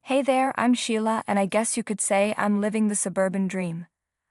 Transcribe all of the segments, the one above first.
Hey there, I'm Sheila, and I guess you could say I'm living the suburban dream.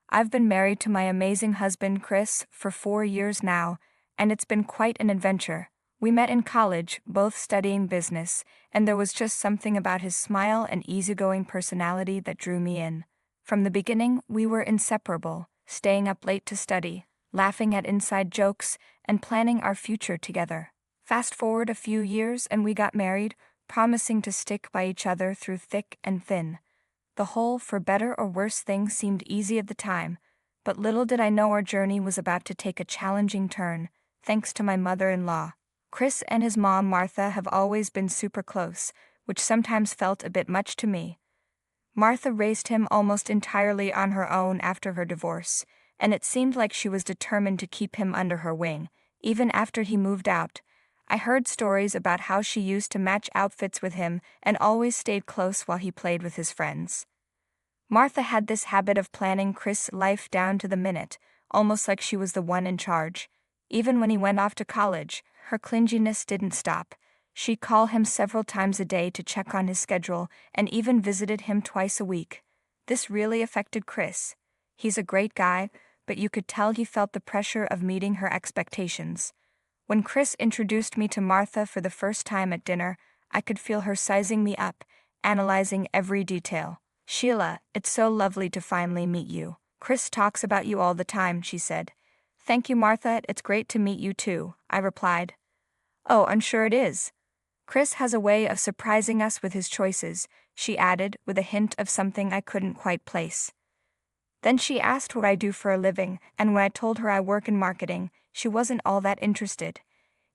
I've been married to my amazing husband, Chris, for 4 years now, and it's been quite an adventure. We met in college, both studying business, and there was just something about his smile and easygoing personality that drew me in. From the beginning, we were inseparable, staying up late to study, laughing at inside jokes, and planning our future together. Fast forward a few years and we got married, promising to stick by each other through thick and thin. The whole for better or worse thing seemed easy at the time, but little did I know our journey was about to take a challenging turn, thanks to my mother-in-law. Chris and his mom Martha have always been super close, which sometimes felt a bit much to me. Martha raised him almost entirely on her own after her divorce, and it seemed like she was determined to keep him under her wing, even after he moved out. I heard stories about how she used to match outfits with him and always stayed close while he played with his friends. Martha had this habit of planning Chris' life down to the minute, almost like she was the one in charge. Even when he went off to college, her clinginess didn't stop. She'd call him several times a day to check on his schedule and even visited him twice a week. This really affected Chris. He's a great guy, but you could tell he felt the pressure of meeting her expectations. When Chris introduced me to Martha for the first time at dinner, I could feel her sizing me up, analyzing every detail. "Sheila, it's so lovely to finally meet you. Chris talks about you all the time," she said. "Thank you, Martha, it's great to meet you too," I replied. "Oh, I'm sure it is. Chris has a way of surprising us with his choices," she added, with a hint of something I couldn't quite place. Then she asked what I do for a living, and when I told her I work in marketing, she wasn't all that interested.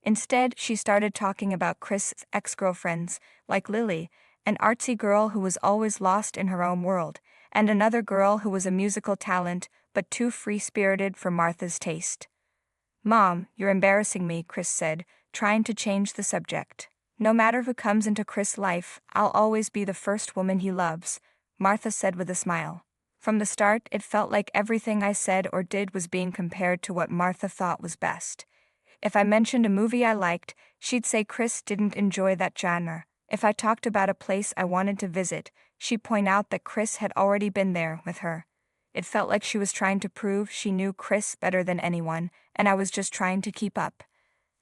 Instead, she started talking about Chris' ex-girlfriends, like Lily, an artsy girl who was always lost in her own world, and another girl who was a musical talent, but too free-spirited for Martha's taste. "Mom, you're embarrassing me," Chris said, trying to change the subject. "No matter who comes into Chris' life, I'll always be the first woman he loves," Martha said with a smile. From the start, it felt like everything I said or did was being compared to what Martha thought was best. If I mentioned a movie I liked, she'd say Chris didn't enjoy that genre. If I talked about a place I wanted to visit, she'd point out that Chris had already been there with her. It felt like she was trying to prove she knew Chris better than anyone, and I was just trying to keep up.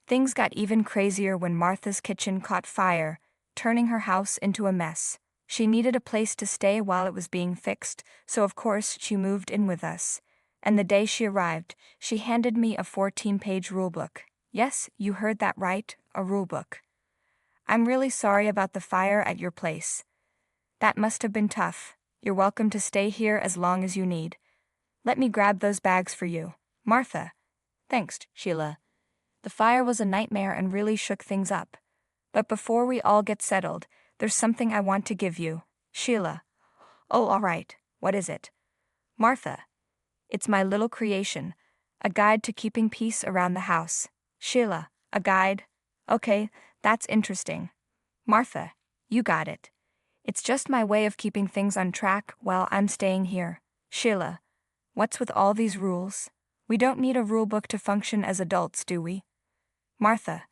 Things got even crazier when Martha's kitchen caught fire, turning her house into a mess. She needed a place to stay while it was being fixed, so of course she moved in with us. And the day she arrived, she handed me a 14-page rulebook. Yes, you heard that right, a rulebook. "I'm really sorry about the fire at your place. That must have been tough. You're welcome to stay here as long as you need. Let me grab those bags for you." "Martha." "Thanks, Sheila. The fire was a nightmare and really shook things up. But before we all get settled, there's something I want to give you." "Sheila." "Oh, all right. What is it?" "Martha. It's my little creation, a guide to keeping peace around the house." "Sheila, a guide? Okay, that's interesting." "Martha, you got it. It's just my way of keeping things on track while I'm staying here." "Sheila, what's with all these rules? We don't need a rule book to function as adults, do we?" "Martha.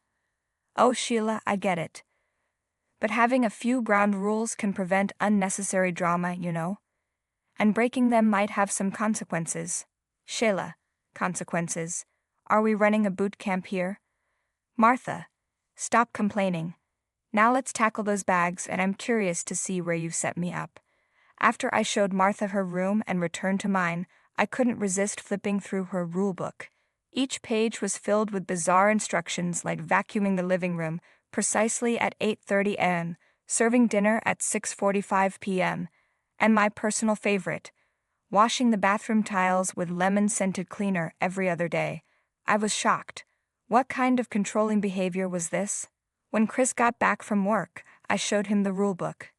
Oh, Sheila, I get it. But having a few ground rules can prevent unnecessary drama, you know? And breaking them might have some consequences." "Sheila, consequences? Are we running a boot camp here?" "Martha, stop complaining. Now let's tackle those bags, and I'm curious to see where you've set me up." After I showed Martha her room and returned to mine, I couldn't resist flipping through her rulebook. Each page was filled with bizarre instructions like vacuuming the living room precisely at 8:30 a.m., serving dinner at 6:45 p.m., and my personal favorite, washing the bathroom tiles with lemon-scented cleaner every other day. I was shocked. What kind of controlling behavior was this? When Chris got back from work, I showed him the rulebook.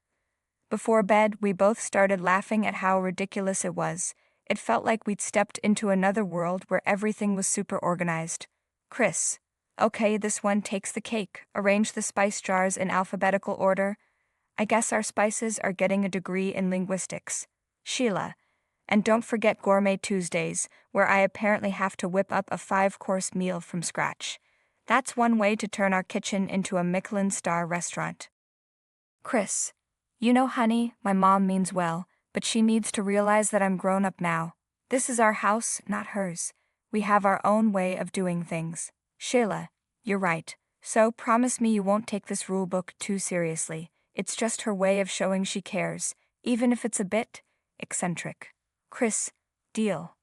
Before bed, we both started laughing at how ridiculous it was. It felt like we'd stepped into another world where everything was super organized. "Chris. Okay, this one takes the cake. Arrange the spice jars in alphabetical order. I guess our spices are getting a degree in linguistics." "Sheila. And don't forget Gourmet Tuesdays, where I apparently have to whip up a 5-course meal from scratch. That's one way to turn our kitchen into a Michelin star restaurant." "Chris. You know, honey, my mom means well, but she needs to realize that I'm grown up now. This is our house, not hers. We have our own way of doing things. Sheila, you're right. So promise me you won't take this rule book too seriously. It's just her way of showing she cares, even if it's a bit eccentric. Chris, deal.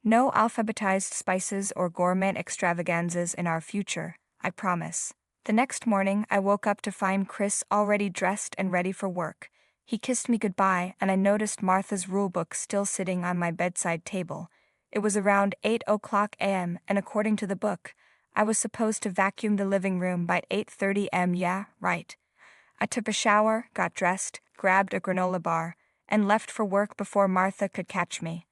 No alphabetized spices or gourmet extravaganzas in our future, I promise. The next morning, I woke up to find Chris already dressed and ready for work. He kissed me goodbye, and I noticed Martha's rulebook still sitting on my bedside table. It was around 8 a.m., and according to the book, I was supposed to vacuum the living room by 8:30 am. Yeah, right. I took a shower, got dressed, grabbed a granola bar, and left for work before Martha could catch me.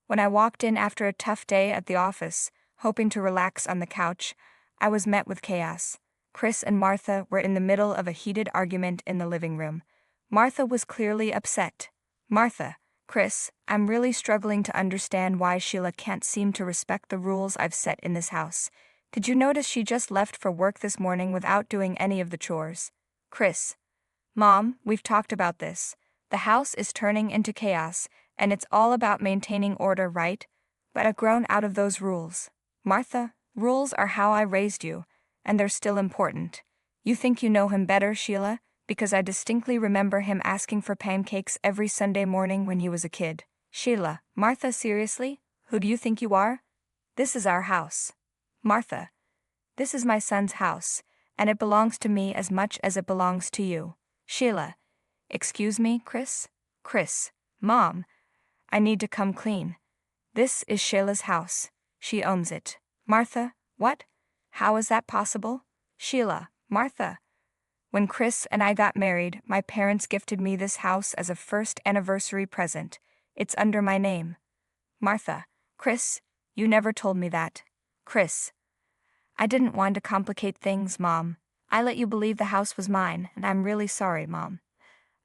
When I walked in after a tough day at the office, hoping to relax on the couch, I was met with chaos. Chris and Martha were in the middle of a heated argument in the living room. Martha was clearly upset. Martha, Chris, I'm really struggling to understand why Sheila can't seem to respect the rules I've set in this house. Did you notice she just left for work this morning without doing any of the chores? Chris, Mom, we've talked about this. The house is turning into chaos, and it's all about maintaining order, right? But I've grown out of those rules. Martha, rules are how I raised you, and they're still important. You think you know him better, Sheila? Because I distinctly remember him asking for pancakes every Sunday morning when he was a kid. Sheila, Martha, seriously? Who do you think you are? This is our house. Martha, this is my son's house, and it belongs to me as much as it belongs to you. Sheila, excuse me, Chris? Chris, Mom, I need to come clean. This is Sheila's house. She owns it. Martha, what? How is that possible? Sheila, Martha. When Chris and I got married, my parents gifted me this house as a first anniversary present. It's under my name. Martha, Chris, you never told me that. Chris, I didn't want to complicate things, Mom. I let you believe the house was mine, and I'm really sorry, Mom.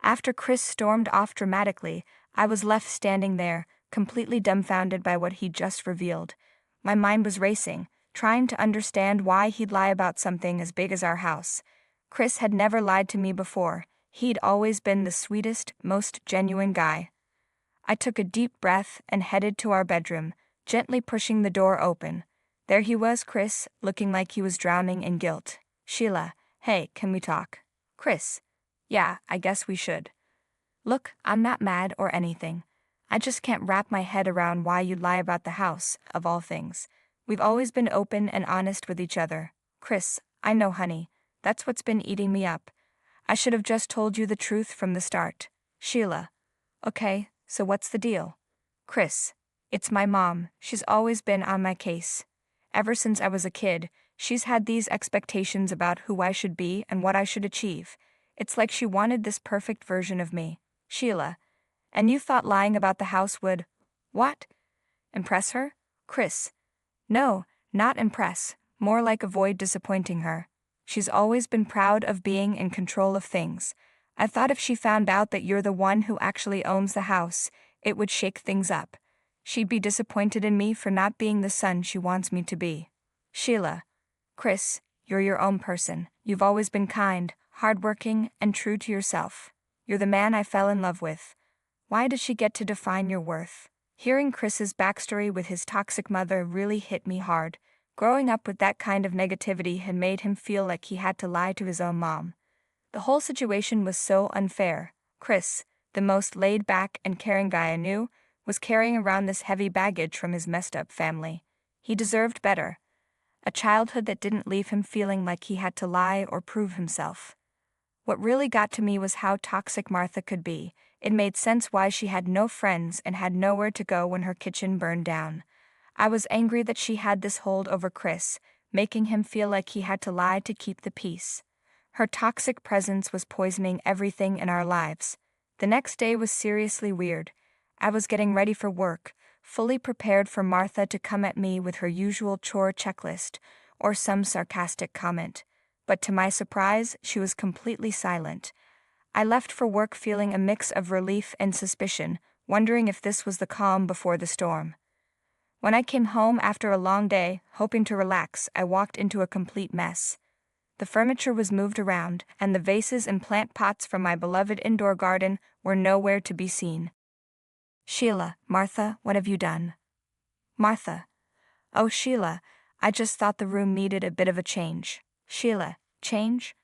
After Chris stormed off dramatically, I was left standing there, completely dumbfounded by what he'd just revealed. My mind was racing, trying to understand why he'd lie about something as big as our house. Chris had never lied to me before. He'd always been the sweetest, most genuine guy. I took a deep breath and headed to our bedroom, gently pushing the door open. There he was, Chris, looking like he was drowning in guilt. Sheila, hey, can we talk? Chris, yeah, I guess we should. Look, I'm not mad or anything. I just can't wrap my head around why you'd lie about the house, of all things. We've always been open and honest with each other. Chris, I know, honey. That's what's been eating me up. I should have just told you the truth from the start. Sheila, okay, so what's the deal? Chris, it's my mom. She's always been on my case. Ever since I was a kid, she's had these expectations about who I should be and what I should achieve. It's like she wanted this perfect version of me. Sheila, and you thought lying about the house would, what? Impress her? Chris, no, not impress, more like avoid disappointing her. She's always been proud of being in control of things. I thought if she found out that you're the one who actually owns the house, it would shake things up. She'd be disappointed in me for not being the son she wants me to be. Sheila, Chris, you're your own person. You've always been kind, hardworking, and true to yourself. You're the man I fell in love with. Why did she get to define your worth? Hearing Chris's backstory with his toxic mother really hit me hard. Growing up with that kind of negativity had made him feel like he had to lie to his own mom. The whole situation was so unfair. Chris, the most laid-back and caring guy I knew, was carrying around this heavy baggage from his messed-up family. He deserved better. A childhood that didn't leave him feeling like he had to lie or prove himself. What really got to me was how toxic Martha could be. It made sense why she had no friends and had nowhere to go when her kitchen burned down. I was angry that she had this hold over Chris, making him feel like he had to lie to keep the peace. Her toxic presence was poisoning everything in our lives. The next day was seriously weird. I was getting ready for work, fully prepared for Martha to come at me with her usual chore checklist or some sarcastic comment. But to my surprise, she was completely silent. I left for work feeling a mix of relief and suspicion, wondering if this was the calm before the storm. When I came home after a long day, hoping to relax, I walked into a complete mess. The furniture was moved around, and the vases and plant pots from my beloved indoor garden were nowhere to be seen. Sheila, Martha, what have you done? Martha. Oh, Sheila, I just thought the room needed a bit of a change. Sheila, change?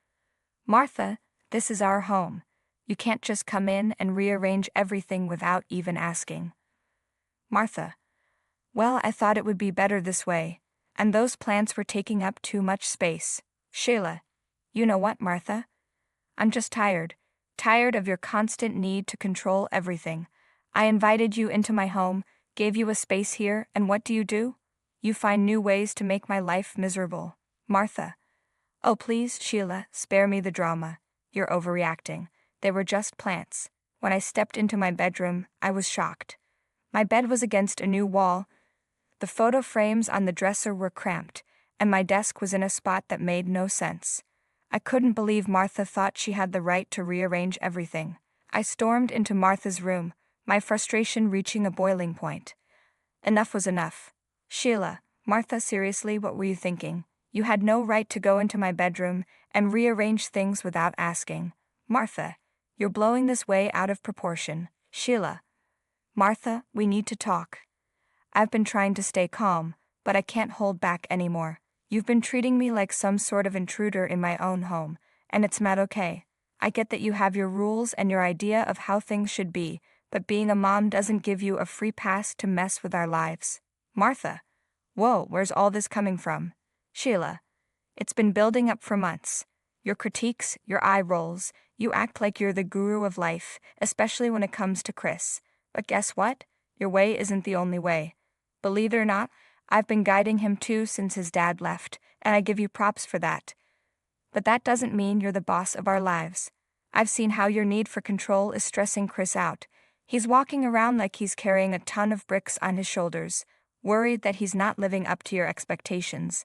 Martha, this is our home. You can't just come in and rearrange everything without even asking. Martha. Well, I thought it would be better this way. And those plants were taking up too much space. Sheila. You know what, Martha? I'm just tired. Tired of your constant need to control everything. I invited you into my home, gave you a space here, and what do? You find new ways to make my life miserable. Martha. Oh please, Sheila, spare me the drama. You're overreacting. They were just plants. When I stepped into my bedroom, I was shocked. My bed was against a new wall. The photo frames on the dresser were cramped, and my desk was in a spot that made no sense. I couldn't believe Martha thought she had the right to rearrange everything. I stormed into Martha's room, my frustration reaching a boiling point. Enough was enough. Sheila, Martha, seriously, what were you thinking? You had no right to go into my bedroom and rearrange things without asking. Martha, you're blowing this way out of proportion. Sheila. Martha, we need to talk. I've been trying to stay calm, but I can't hold back anymore. You've been treating me like some sort of intruder in my own home, and it's not okay. I get that you have your rules and your idea of how things should be, but being a mom doesn't give you a free pass to mess with our lives. Martha. Whoa, where's all this coming from? Sheila. It's been building up for months. Your critiques, your eye rolls, you act like you're the guru of life, especially when it comes to Chris. But guess what? Your way isn't the only way. Believe it or not, I've been guiding him too since his dad left, and I give you props for that. But that doesn't mean you're the boss of our lives. I've seen how your need for control is stressing Chris out. He's walking around like he's carrying a ton of bricks on his shoulders, worried that he's not living up to your expectations.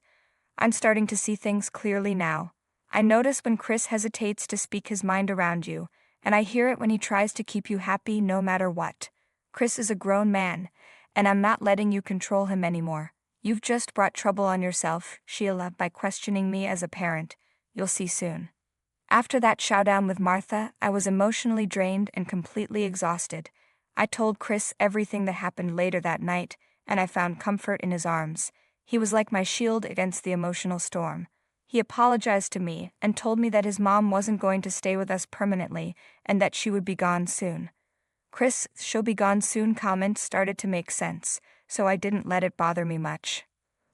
I'm starting to see things clearly now. I notice when Chris hesitates to speak his mind around you, and I hear it when he tries to keep you happy no matter what. Chris is a grown man, and I'm not letting you control him anymore. You've just brought trouble on yourself, Sheila, by questioning me as a parent. You'll see soon. After that showdown with Martha, I was emotionally drained and completely exhausted. I told Chris everything that happened later that night, and I found comfort in his arms. He was like my shield against the emotional storm. He apologized to me and told me that his mom wasn't going to stay with us permanently and that she would be gone soon. Chris' "she'll be gone soon" comment started to make sense, so I didn't let it bother me much.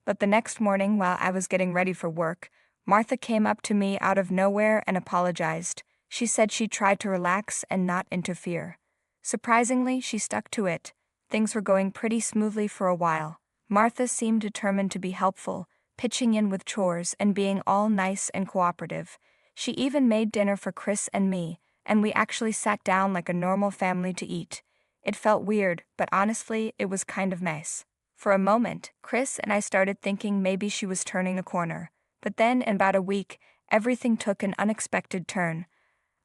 But the next morning, while I was getting ready for work, Martha came up to me out of nowhere and apologized. She said she tried to relax and not interfere. Surprisingly, she stuck to it. Things were going pretty smoothly for a while. Martha seemed determined to be helpful, pitching in with chores and being all nice and cooperative. She even made dinner for Chris and me, and we actually sat down like a normal family to eat. It felt weird, but honestly, it was kind of nice. For a moment, Chris and I started thinking maybe she was turning a corner. But then, in about a week, everything took an unexpected turn.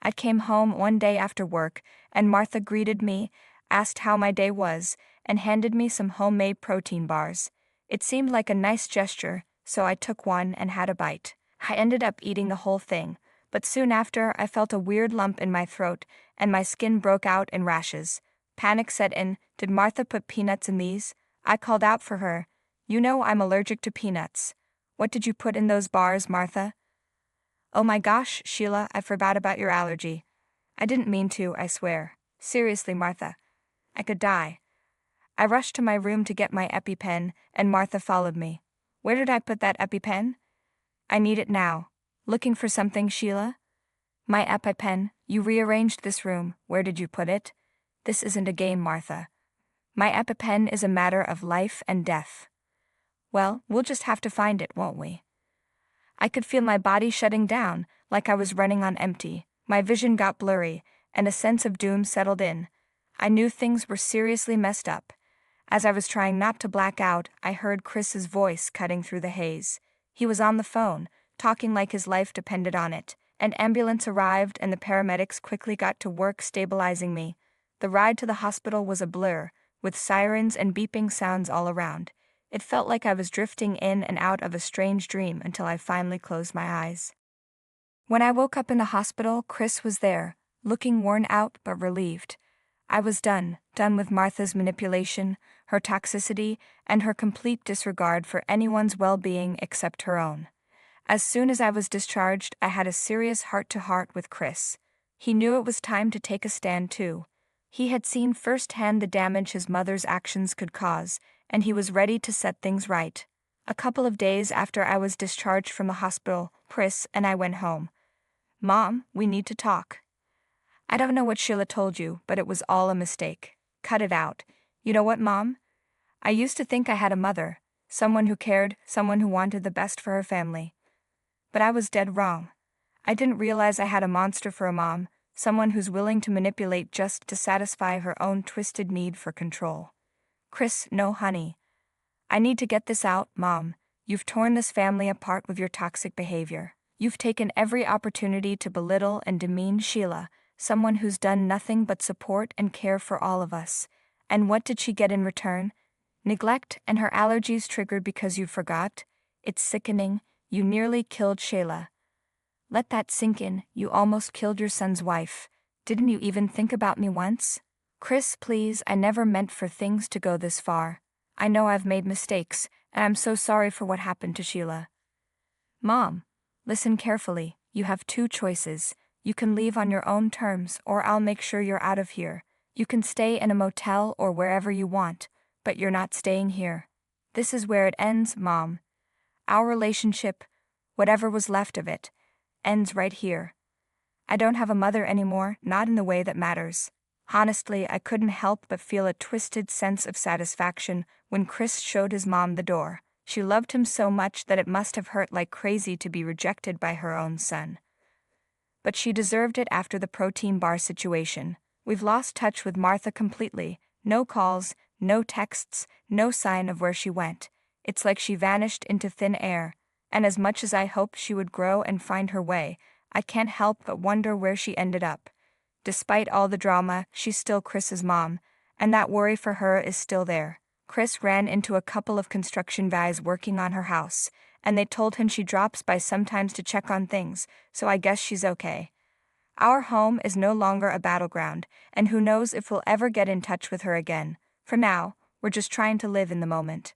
I came home one day after work, and Martha greeted me, asked how my day was, and handed me some homemade protein bars. It seemed like a nice gesture, so I took one and had a bite. I ended up eating the whole thing, but soon after I felt a weird lump in my throat, and my skin broke out in rashes. Panic set in. Did Martha put peanuts in these? I called out for her. You know I'm allergic to peanuts. What did you put in those bars, Martha? Oh my gosh, Sheila, I forgot about your allergy. I didn't mean to, I swear. Seriously, Martha. I could die. I rushed to my room to get my EpiPen, and Martha followed me. Where did I put that EpiPen? I need it now. Looking for something, Sheila? My EpiPen. You rearranged this room. Where did you put it? This isn't a game, Martha. My EpiPen is a matter of life and death. Well, we'll just have to find it, won't we? I could feel my body shutting down, like I was running on empty. My vision got blurry, and a sense of doom settled in. I knew things were seriously messed up. As I was trying not to black out, I heard Chris's voice cutting through the haze. He was on the phone, talking like his life depended on it. An ambulance arrived and the paramedics quickly got to work stabilizing me. The ride to the hospital was a blur, with sirens and beeping sounds all around. It felt like I was drifting in and out of a strange dream until I finally closed my eyes. When I woke up in the hospital, Chris was there, looking worn out but relieved. I was done with Martha's manipulation, her toxicity, and her complete disregard for anyone's well-being except her own. As soon as I was discharged, I had a serious heart-to-heart with Chris. He knew it was time to take a stand too. He had seen firsthand the damage his mother's actions could cause, and he was ready to set things right. A couple of days after I was discharged from the hospital, Chris and I went home. "Mom, we need to talk." "I don't know what Sheila told you, but it was all a mistake. Cut it out. You know what, Mom? I used to think I had a mother, someone who cared, someone who wanted the best for her family. But I was dead wrong. I didn't realize I had a monster for a mom, someone who's willing to manipulate just to satisfy her own twisted need for control." "Chris, no honey. I need to get this out, Mom. You've torn this family apart with your toxic behavior. You've taken every opportunity to belittle and demean Sheila, someone who's done nothing but support and care for all of us. And what did she get in return? Neglect and her allergies triggered because you forgot? It's sickening. You nearly killed Sheila. Let that sink in. You almost killed your son's wife. Didn't you even think about me once? Chris, please, I never meant for things to go this far. I know I've made mistakes, and I'm so sorry for what happened to Sheila." "Mom, listen carefully. You have two choices. You can leave on your own terms, or I'll make sure you're out of here. You can stay in a motel or wherever you want, but you're not staying here. This is where it ends, Mom. Our relationship, whatever was left of it, ends right here. I don't have a mother anymore, not in the way that matters." Honestly, I couldn't help but feel a twisted sense of satisfaction when Chris showed his mom the door. She loved him so much that it must have hurt like crazy to be rejected by her own son. But she deserved it after the protein bar situation. We've lost touch with Martha completely. No calls, no texts, no sign of where she went. It's like she vanished into thin air. And as much as I hope she would grow and find her way, I can't help but wonder where she ended up. Despite all the drama, she's still Chris's mom, and that worry for her is still there. Chris ran into a couple of construction guys working on her house, and they told him she drops by sometimes to check on things, so I guess she's okay. Our home is no longer a battleground, and who knows if we'll ever get in touch with her again. For now, we're just trying to live in the moment.